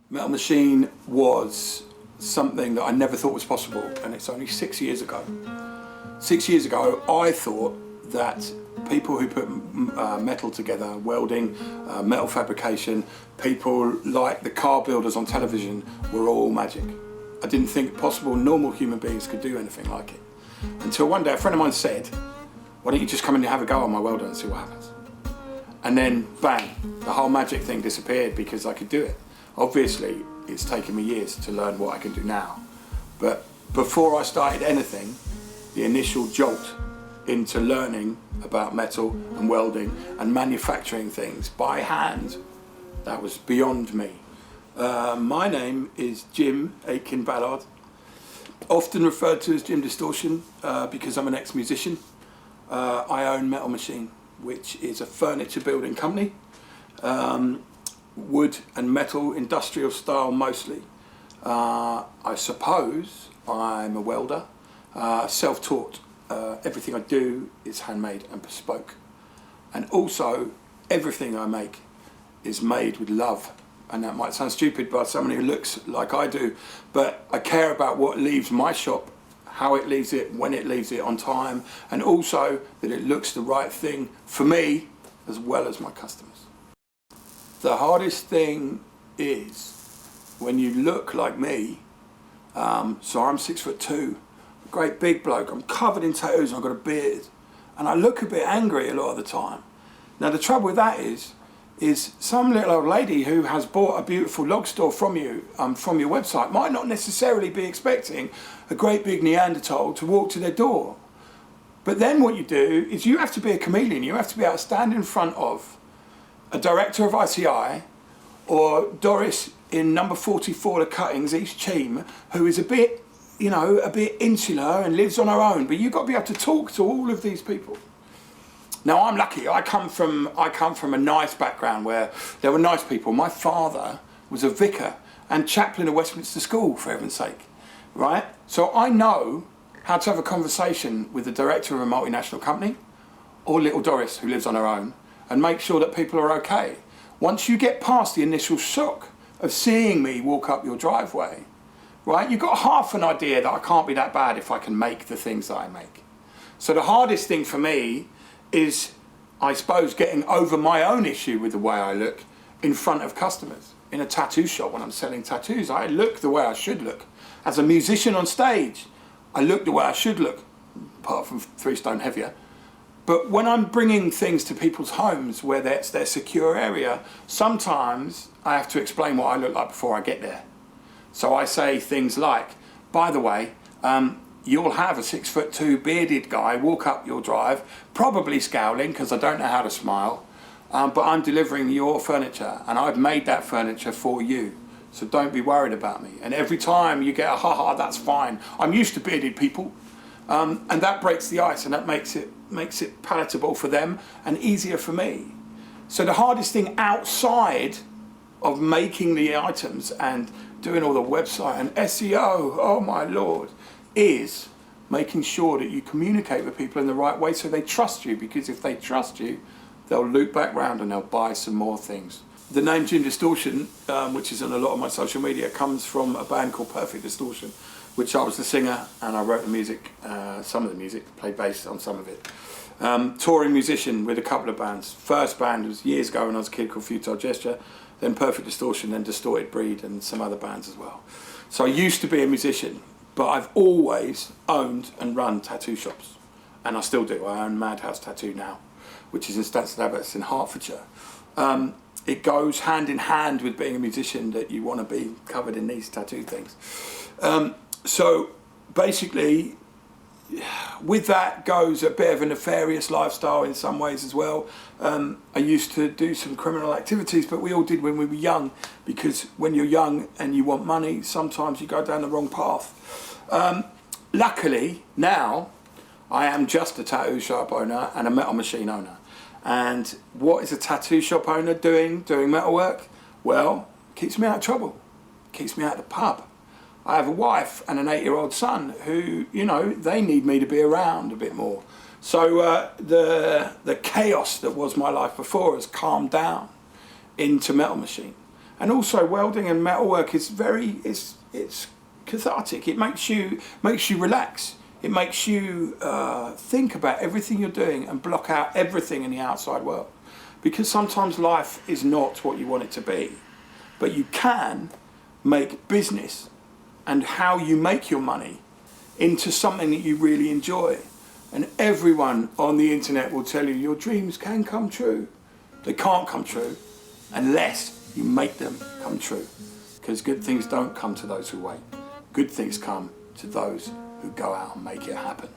Metal Machine was something that I never thought was possible, and it's only 6 years ago. 6 years ago, I thought that people who put metal together, welding, metal fabrication, people like the car builders on television were all magic. I didn't think possible normal human beings could do anything like it. Until one day a friend of mine said, why don't you just come in and have a go on my welder and see what happens? And then bang, the whole magic thing disappeared because I could do it. Obviously, it's taken me years to learn what I can do now. But before I started anything, the initial jolt into learning about metal and welding and manufacturing things by hand, that was beyond me. My name is Jim Ballard, often referred to as Jim Distortion because I'm an ex-musician. I own Metal Machine, which is a furniture building company. Wood and metal, industrial style mostly. I suppose I'm a welder, self-taught. Everything I do is handmade and bespoke. And also, everything I make is made with love. And that might sound stupid by someone who looks like I do, but I care about what leaves my shop, how it leaves it, when it leaves it on time, and also that it looks the right thing for me as well as my customers. The hardest thing is when you look like me, so I'm 6'2", a great big bloke, I'm covered in tattoos, I've got a beard, and I look a bit angry a lot of the time. Now the trouble with that is some little old lady who has bought a beautiful log store from your website might not necessarily be expecting a great big Neanderthal to walk to their door. But then what you do is you have to be a chameleon, you have to be able to stand in front of a director of ICI or Doris in number 44 of Cuttings, East Cheam, who is a bit, a bit insular and lives on her own, but you've got to be able to talk to all of these people. Now I'm lucky, I come from a nice background where there were nice people. My father was a vicar and chaplain of Westminster School, for heaven's sake, right? So I know how to have a conversation with the director of a multinational company or little Doris who lives on her own and make sure that people are okay. Once you get past the initial shock of seeing me walk up your driveway, right, you've got half an idea that I can't be that bad if I can make the things that I make. So the hardest thing for me is, I suppose, getting over my own issue with the way I look in front of customers. In a tattoo shop when I'm selling tattoos, I look the way I should look. As a musician on stage, I look the way I should look, apart from 3 stone heavier. But when I'm bringing things to people's homes where that's their secure area, sometimes I have to explain what I look like before I get there. So I say things like, by the way, you'll have a 6'2" bearded guy walk up your drive, probably scowling because I don't know how to smile, but I'm delivering your furniture and I've made that furniture for you. So don't be worried about me. And every time you get a ha-ha, that's fine. I'm used to bearded people. And that breaks the ice and that makes it palatable for them and easier for me. So the hardest thing outside of making the items and doing all the website and SEO, oh my Lord, is making sure that you communicate with people in the right way so they trust you, because if they trust you, they'll loop back round and they'll buy some more things. The name Jim Distortion, which is on a lot of my social media, comes from a band called Perfect Distortion, which I was the singer and I wrote the music, some of the music, played bass on some of it. Touring musician with a couple of bands. First band was years ago when I was a kid, called Futile Gesture, then Perfect Distortion, then Distorted Breed and some other bands as well. So I used to be a musician, but I've always owned and run tattoo shops. And I still do. I own Madhouse Tattoo now, which is in Stansted Abbotts in Hertfordshire. It goes hand in hand with being a musician that you want to be covered in these tattoo things. So basically, with that goes a bit of a nefarious lifestyle in some ways as well. I used to do some criminal activities, but we all did when we were young, because when you're young and you want money, sometimes you go down the wrong path. Luckily, now, I am just a tattoo shop owner and a Metal Machine owner. And what is a tattoo shop owner doing metalwork? Well, keeps me out of trouble, keeps me out of the pub. I have a wife and an 8-year-old son who, they need me to be around a bit more. So the chaos that was my life before has calmed down into Metal Machine. And also welding and metalwork is it's cathartic. It makes you relax. It makes you think about everything you're doing and block out everything in the outside world. Because sometimes life is not what you want it to be, but you can make business and how you make your money into something that you really enjoy. And everyone on the internet will tell you your dreams can come true. They can't come true unless you make them come true. Because good things don't come to those who wait. Good things come to those who go out and make it happen.